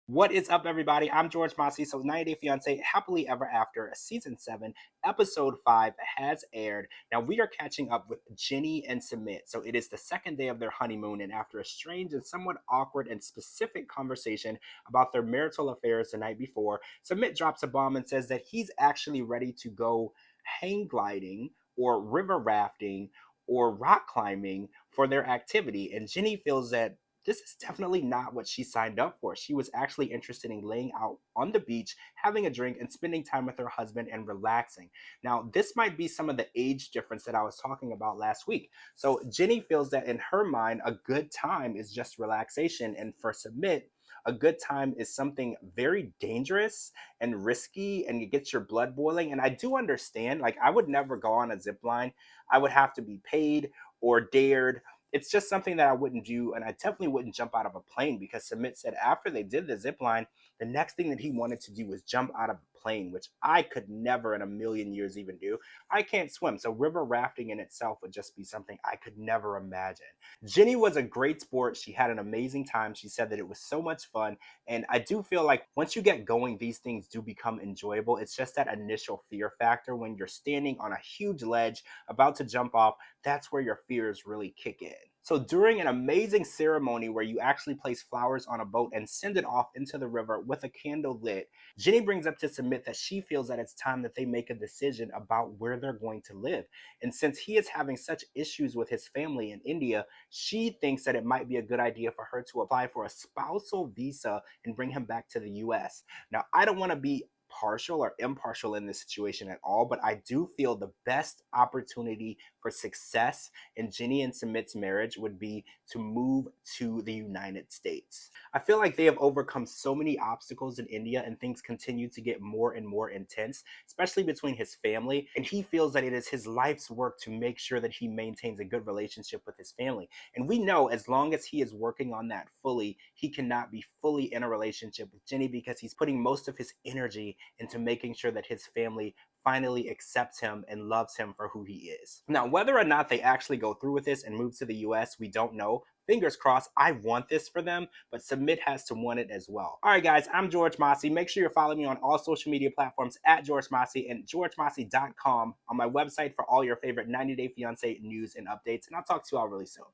What is up, everybody? I'm George Mossey. So, 90 Day Fiance Happily Ever After, season 7, episode 5 has aired. Now, we are catching up with Jenny and Sumit. So, it is the second day of their honeymoon, and after a strange and somewhat awkward and specific conversation about their marital affairs the night before, Sumit drops a bomb and says that he's actually ready to go hang gliding or river rafting or rock climbing for their activity. And Jenny feels that this is definitely not what she signed up for. She was actually interested in laying out on the beach, having a drink, and spending time with her husband and relaxing. Now, this might be some of the age difference that I was talking about last week. So, Jenny feels that in her mind, a good time is just relaxation. And for Submit, a good time is something very dangerous and risky, and it gets your blood boiling. And I do understand, like, I would never go on a zip line, I would have to be paid or dared. It's just something that I wouldn't do, and I definitely wouldn't jump out of a plane because Submit said after they did the zip line, the next thing that he wanted to do was jump out of a plane, which I could never in a million years even do. I can't swim, so river rafting in itself would just be something I could never imagine. Jenny was a great sport. She had an amazing time. She said that it was so much fun, and I do feel like once you get going, these things do become enjoyable. It's just that initial fear factor when you're standing on a huge ledge about to jump off. That's where your fears really kick in. So during an amazing ceremony where you actually place flowers on a boat and send it off into the river with a candle lit, Jenny brings up to Submit that she feels that it's time that they make a decision about where they're going to live. And since he is having such issues with his family in India, she thinks that it might be a good idea for her to apply for a spousal visa and bring him back to the US. Now, I don't want to be partial or impartial in this situation at all, but I do feel the best opportunity for success in Jenny and Submit's marriage would be to move to the United States. I feel like they have overcome so many obstacles in India and things continue to get more and more intense, especially between his family. And he feels that it is his life's work to make sure that he maintains a good relationship with his family. And we know as long as he is working on that fully, he cannot be fully in a relationship with Jenny because he's putting most of his energy into making sure that his family finally accepts him and loves him for who he is. Now, whether or not they actually go through with this and move to the US, we don't know. Fingers crossed, I want this for them, but Submit has to want it as well. All right, guys, I'm George Mossey. Make sure you're following me on all social media platforms at George Mossey and georgemossey.com on my website for all your favorite 90 Day Fiance news and updates. And I'll talk to you all really soon.